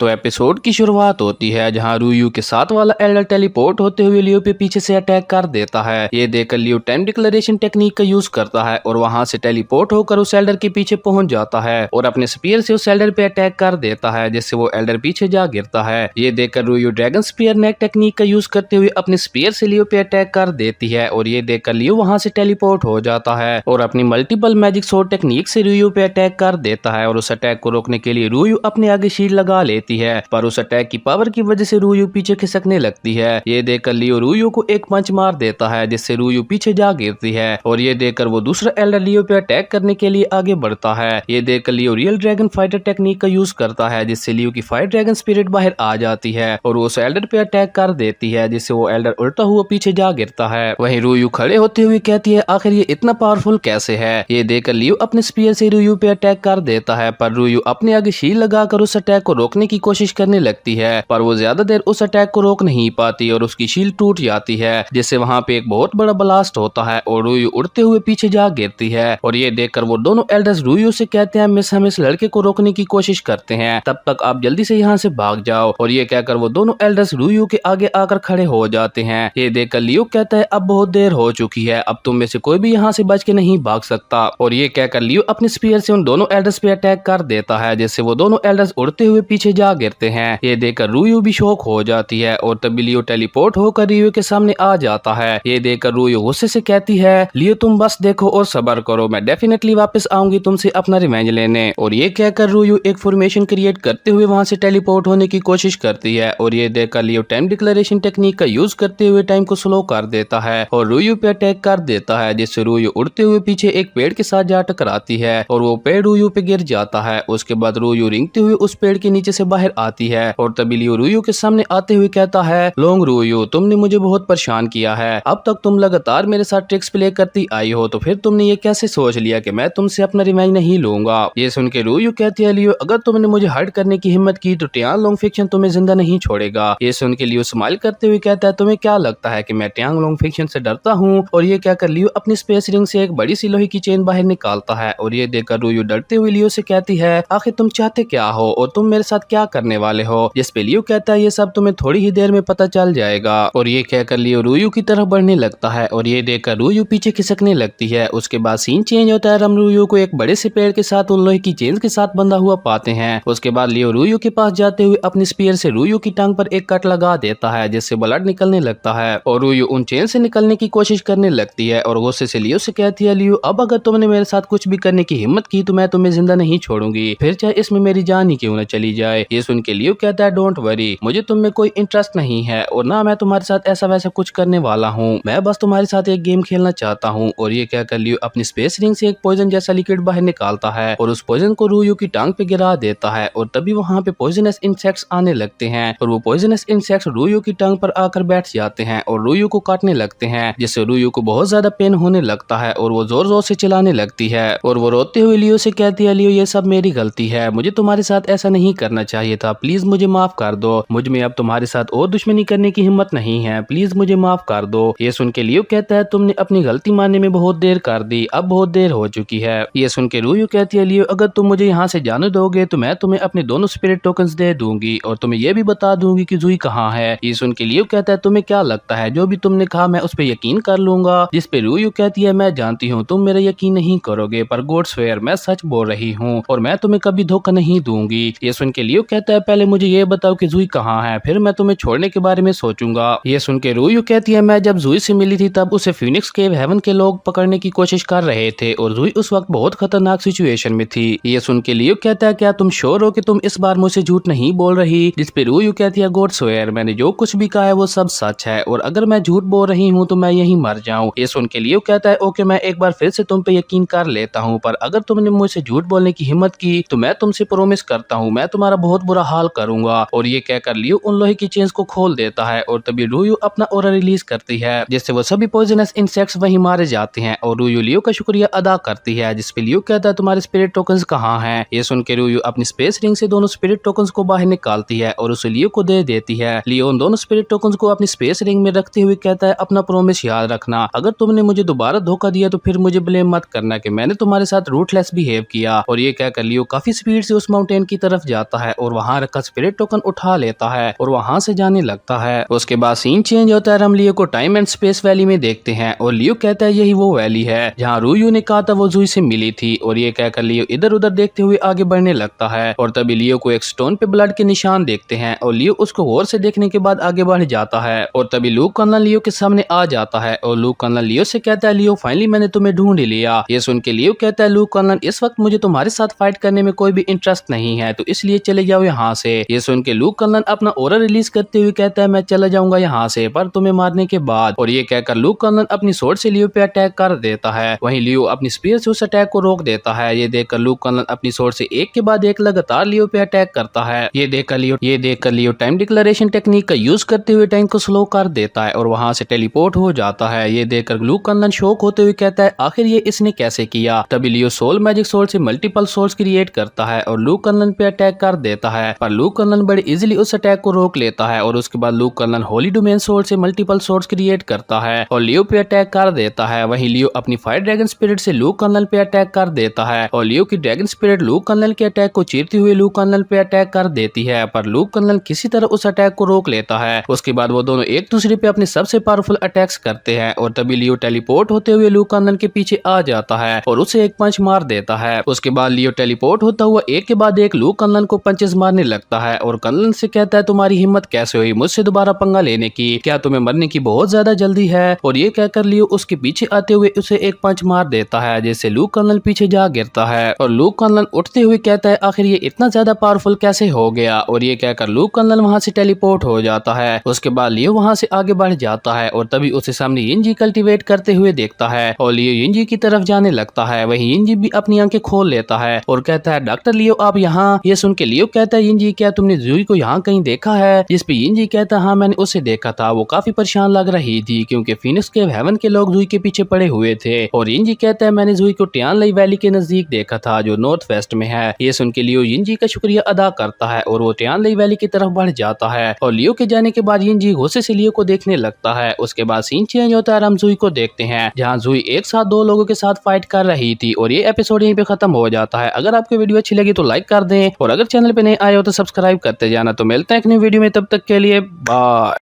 तो एपिसोड की शुरुआत होती है जहां रूयू के साथ वाला एल्डर टेलीपोर्ट होते हुए लियो पे पीछे से अटैक कर देता है। ये देखकर लियो टाइम डिक्लेरेशन टेक्निक का यूज करता है और वहां से टेलीपोर्ट होकर उस एल्डर के पीछे पहुंच जाता है और अपने स्पीयर से उस एल्डर पे अटैक कर देता है, जिससे वो एल्डर पीछे जा गिरता है। ये देखकर रूयू ड्रैगन स्पीयर नेक टेक्निक का यूज करते हुए अपने स्पीयर से लियो पे अटैक कर देती है और ये देखकर लियो वहां से टेलीपोर्ट हो जाता है और अपनी मल्टीपल मैजिक सोर्ड टेक्निक से रूयू पे अटैक कर देता है और उस अटैक को रोकने के लिए रूयू अपने आगे शील्ड लगा लेती है, पर उस अटैक की पावर की वजह से रूयू पीछे खिसकने लगती है। ये देखकर लियो रूयू को एक पंच मार देता है, जिससे रूयू पीछे जा गिरती है और ये देखकर वो दूसरा एल्डर लियो पे अटैक करने के लिए आगे बढ़ता है। ये देखकर लियो रियल ड्रैगन फाइटर टेक्निक का यूज करता है, जिससे लियो की फायर ड्रैगन स्पिरिट बाहर आ जाती है और वो उस एल्डर पे अटैक कर देती है, जिससे वो एल्डर उल्टा हुआ पीछे जा गिरता है। वहीं रूयू खड़े होते हुए कहती है आखिर ये इतना पावरफुल कैसे है। ये देखकर लियो अपने स्पीयर से रूयू पे अटैक कर देता है, पर रूयू अपने आगे शील्ड लगाकर उस अटैक को रोकने की कोशिश करने लगती है, पर वो ज्यादा देर उस अटैक को रोक नहीं पाती और उसकी शील्ड टूट जाती है, जिससे वहां पे एक बहुत बड़ा ब्लास्ट होता है और रूयू उड़ते हुए पीछे जा गिरती है। और ये देखकर वो दोनों एल्डर्स रूयू से कहते हैं मिस हम इस लड़के को रोकने की कोशिश करते हैं, तब तक आप जल्दी से यहाँ से भाग जाओ। और ये कहकर वो दोनों एल्डर्स रूयू के आगे आकर खड़े हो जाते हैं। ये देखकर लियो कहता है अब बहुत देर हो चुकी है, अब तुम में से कोई भी यहाँ से बच के नहीं भाग सकता। और ये कहकर लियो अपने स्पीयर से उन दोनों एल्डर्स पे अटैक कर देता है, जिससे वो दोनों एल्डर्स उड़ते हुए पीछे जा गिरते हैं। ये देखकर रूयू भी शॉक हो जाती है और तभी लियो टेलीपोर्ट होकर रियो के सामने आ जाता है। ये देखकर रूयू गुस्से से कहती है लियो तुम बस देखो और सब्र करो, मैं डेफिनेटली वापस आऊंगी तुमसे अपना रिवेंज लेने। और ये कहकर रूयू एक फॉर्मेशन क्रिएट करते हुए वहां से टेलीपोर्ट होने की कोशिश करती है और ये देखकर लियो टाइम डिक्लेरेशन टेक्निक का यूज करते हुए टाइम को स्लो कर देता है और रूयू पे अटैक कर देता है, जिससे रूयू उड़ते हुए पीछे एक पेड़ के साथ जा टकराती है और वो पेड़ रूयू पे गिर जाता है। उसके बाद रूयू रिंगते हुए उस पेड़ के नीचे से बाहर आती है और तभी लियो रूयू के सामने आते हुए कहता है लोंग रूयू तुमने मुझे बहुत परेशान किया है, अब तक तुम लगातार मेरे साथ ट्रिक्स प्ले करती आई हो, तो फिर तुमने ये कैसे सोच लिया कि मैं तुमसे अपना रिवेंज नहीं लूंगा। ये सुन के रूयू कहती है लियो अगर तुमने मुझे हर्ट करने की हिम्मत की तो टियांग लोंग फिक्शन तुम्हें जिंदा नहीं छोड़ेगा। ये सुन के लियो स्माइल करते हुए कहता है तुम्हें क्या लगता है कि मैं टियांग लोंग फिक्शन से डरता हूँ। और ये कहकर लियो अपनी स्पेस रिंग से एक बड़ी सी लोहे की चेन बाहर निकालता है और ये देखकर रूयू डरते हुए लियो से कहती है आखिर तुम चाहते क्या हो और तुम मेरे साथ क्या करने वाले हो। जिस पे लियो कहता है ये सब तुम्हें थोड़ी ही देर में पता चल जाएगा। और ये कहकर लियो रूयू की तरफ बढ़ने लगता है और ये देखकर रूयू पीछे खिसकने लगती है। उसके बाद सीन चेंज होता है, हम रूयू को एक बड़े से पेड़ के साथ उन लोहे की चेन के साथ बंधा हुआ पाते हैं। उसके बाद लियो रूयू के पास जाते हुए अपनी स्पीयर से रूयू की टांग पर एक कट लगा देता है, जिससे ब्लड निकलने लगता है और रूयू उन चेन से निकलने की कोशिश करने लगती है और गुस्से से लियो से कहती है लियो अब अगर तुमने मेरे साथ कुछ भी करने की हिम्मत की तो मैं तुम्हें जिंदा नहीं छोड़ूंगी, फिर चाहे इसमें मेरी जान ही क्यों न चली जाए। ये सुन के लियो कहता है डोंट वरी, मुझे तुम में कोई इंटरेस्ट नहीं है और ना मैं तुम्हारे साथ ऐसा वैसा कुछ करने वाला हूँ, मैं बस तुम्हारे साथ एक गेम खेलना चाहता हूँ। और ये कहकर लियो अपनी स्पेस रिंग से एक पॉइजन जैसा लिक्विड बाहर निकालता है और उस पॉइजन को रूयू की टांग पे गिरा देता है और तभी वहाँ पे पॉइजनस इंसेक्ट्स आने लगते हैं और वो पॉइजनस इंसेक्ट्स रूयू की टांग पर आकर बैठ जाते हैं और रूयू को काटने लगते हैं, जिससे रूयू को बहुत ज्यादा पेन होने लगता है और वो जोर जोर से चिल्लाने लगती है और वो रोते हुए लियो से कहती है लियो ये सब मेरी गलती है, मुझे तुम्हारे साथ ऐसा नहीं करना चाहिए था, प्लीज मुझे माफ कर दो, मुझ में अब तुम्हारे साथ और दुश्मनी करने की हिम्मत नहीं है, प्लीज मुझे माफ कर दो। ये सुन के लियो कहता है तुमने अपनी गलती मानने में बहुत देर कर दी, अब बहुत देर हो चुकी है। ये सुन के रूयू कहती है लियो अगर तुम मुझे यहाँ से जाने दोगे तो मैं तुम्हें अपने दोनों स्पिरिट टोकन्स दे दूंगी और तुम्हें ये भी बता दूंगी कि जुई कहाँ है। ये सुन के लियो कहता है तुम्हें क्या लगता है जो भी तुमने कहा मैं उस पर यकीन कर लूंगा। जिस पे रूयू कहती है मैं जानती हूँ तुम मेरा यकीन नहीं करोगे, पर गॉड स्वेयर मैं सच बोल रही हूँ और मैं तुम्हें कभी धोखा नहीं दूंगी। ये सुन के लियो कहता है पहले मुझे ये बताओ कि जुई कहाँ है, फिर मैं तुम्हें छोड़ने के बारे में सोचूंगा। ये सुन के रूयू कहती है मैं जब जुई से मिली थी तब उसे फिनिक्स केव हेवन के लोग पकड़ने की कोशिश कर रहे थे और जुई उस वक्त बहुत खतरनाक सिचुएशन में थी। ये सुन के लियो कहता है क्या तुम श्योर हो कि तुम इस बार मुझसे झूठ नहीं बोल रही। जिस पे रूयू कहती है गॉड स्वेयर मैंने जो कुछ भी कहा है वो सब सच है और अगर मैं झूठ बोल रही हूँ तो मैं यहीं मर जाऊँ। ये सुन के लियो कहता है ओके मैं एक बार फिर से तुम पे यकीन कर लेता हूँ, पर अगर तुमने मुझसे झूठ बोलने की हिम्मत की तो मैं तुमसे प्रॉमिस करता हूँ मैं तुम्हारा बहुत बुरा हाल करूंगा। और ये कहकर लियो उन लोहे की चेन्स को खोल देता है और तभी रूयू अपना ऑरा रिलीज करती है, जिससे वो सभी पॉइजनस इंसेक्ट्स वहीं मारे जाते हैं और रूयू लियो का शुक्रिया अदा करती है। जिस पे लियो कहता है तुम्हारे स्पिरिट टोकन्स कहाँ हैं। ये सुन के रूयू अपनी स्पेस रिंग से दोनों स्पिरिट टोकन्स को बाहर निकालती है और उसे लियो को दे देती है। लियो उन दोनों स्पिरिट टोकन्स को अपनी स्पेस रिंग में रखते हुए कहता है अपना प्रॉमिस याद रखना, अगर तुमने मुझे दोबारा धोखा दिया तो फिर मुझे ब्लेम मत करना कि मैंने तुम्हारे साथ रूटलेस बिहेव किया। और ये कहकर लियो काफी स्पीड से उस माउंटेन की तरफ जाता है और वहाँ रखा स्पिरिट टोकन उठा लेता है और वहाँ से जाने लगता है। उसके बाद सीन चेंज होता है, हम लियो को टाइम एंड स्पेस वैली में देखते हैं और लियो कहता है यही वो वैली है जहाँ रूयू ने कहा था वो जुई से मिली थी। और ये कहकर लियो इधर उधर देखते हुए आगे बढ़ने लगता है और तभी लियो को एक स्टोन पे ब्लड के निशान देखते हैं और लियो उसको गौर से देखने के बाद आगे बढ़ जाता है। और तभी लूक कर्नल लियो के सामने आ जाता है और लूक कर्नल लियो से कहता है लियो फाइनली मैंने तुम्हें ढूंढ लिया। ये सुन के लियो कहता है लूक कर्नल इस वक्त मुझे तुम्हारे साथ फाइट करने में कोई भी इंटरेस्ट नहीं है, तो इसलिए चले जाओ यहाँ से। ये सुन के लूक कर्नल अपना ऑरा रिलीज करते हुए कहता है मैं चला जाऊंगा यहाँ से पर तुम्हें मारने के बाद। और ये कहकर लूक कर्नल अपनी स्वॉर्ड से लियो पे अटैक कर देता है। वहीं लियो अपनी स्पीयर से उस अटैक को रोक देता है। ये देखकर लूक कर्नल अपनी स्वॉर्ड से एक के बाद एक लगातार लियो पे अटैक करता है। ये देखकर लियो टाइम डिक्लेरेशन टेक्निक का यूज करते हुए टाइम को स्लो कर देता है और वहां से टेलीपोर्ट हो जाता है। ये देखकर लूक कर्नल शॉक होते हुए कहता है आखिर ये इसने कैसे किया। तभी लियो सोल मैजिक सोल से मल्टीपल सोल्स क्रिएट करता है और लूक कर्नल पे अटैक कर देता है, पर लूक कर्नल बड़े इजीली उस अटैक को रोक लेता है। और उसके बाद Luke colonel holy domain soul से मल्टीपल सोल्स क्रिएट करता है और लियो पे अटैक कर देता है। वहीं लियो अपनी फायर ड्रैगन स्पिरिट से लूक कर्नल पे अटैक कर देता है और लियो की ड्रैगन स्पिरिट लूक कर्नल के अटैक को चीरती हुई लूक कर्नल पे अटैक कर देती है, पर लूक कर्नल किसी तरह उस अटैक को रोक लेता है। उसके बाद वो दोनों एक दूसरे पे अपने सबसे पावरफुल अटैक्स करते हैं और तभी लियो टेलीपोर्ट होते हुए लूक कर्नल के पीछे आ जाता है और उसे एक पंच मार देता है। उसके बाद लियो टेलीपोर्ट होता हुआ एक के बाद एक लूक कर्नल को पंचेस मारने लगता है और कर्नल से कहता है तुम्हारी हिम्मत कैसे हुई मुझसे दोबारा पंगा लेने की, क्या तुम्हें मरने की बहुत ज्यादा जल्दी है। और ये कहकर लियो उसके पीछे आते हुए उसे एक पंच मार देता है जिससे लूक कर्नल पीछे जा गिरता है और लूक कर्नल उठते हुए कहता है आखिर ये इतना ज्यादा पावरफुल कैसे हो गया। और ये कहकर लूक कर्नल वहां से टेलीपोर्ट हो जाता है। उसके बाद लियो वहां से आगे बढ़ जाता है और तभी उसे सामने यिनजी कल्टीवेट करते हुए देखता है और लियो यिनजी की तरफ जाने लगता है। वहीं यिनजी भी अपनी आंखें खोल लेता है और कहता है डॉक्टर लियो आप यहाँ। ये सुन के लियो कहता है यिनजी क्या तुमने जुई को यहाँ कहीं देखा है। जिस पे यिनजी कहता है हाँ मैंने उसे देखा था, वो काफी परेशान लग रही थी क्योंकि फिनिक्स के हेवन के लोग जुई के पीछे पड़े हुए थे। और यिनजी कहता है मैंने जुई को टियानलाई वैली के नजदीक देखा था जो नॉर्थ वेस्ट में है। ये सुन के लियो यिनजी का शुक्रिया अदा करता है और वो टियानलाई वैली की तरफ बढ़ जाता है और लियो के जाने के बाद यिनजी गुस्से से लियो को देखने लगता है। उसके बाद सीन चेंज होता है, हम जुई को देखते हैं जहाँ जुई एक साथ दो लोगों के साथ फाइट कर रही थी और ये एपिसोड यहीं पे खत्म हो जाता है। अगर आपको वीडियो अच्छी लगी तो लाइक कर दें और अगर चैनल पे नए आए हो तो सब्सक्राइब करते जाना। तो मिलते हैं एक नई वीडियो में, तब तक के लिए बाय।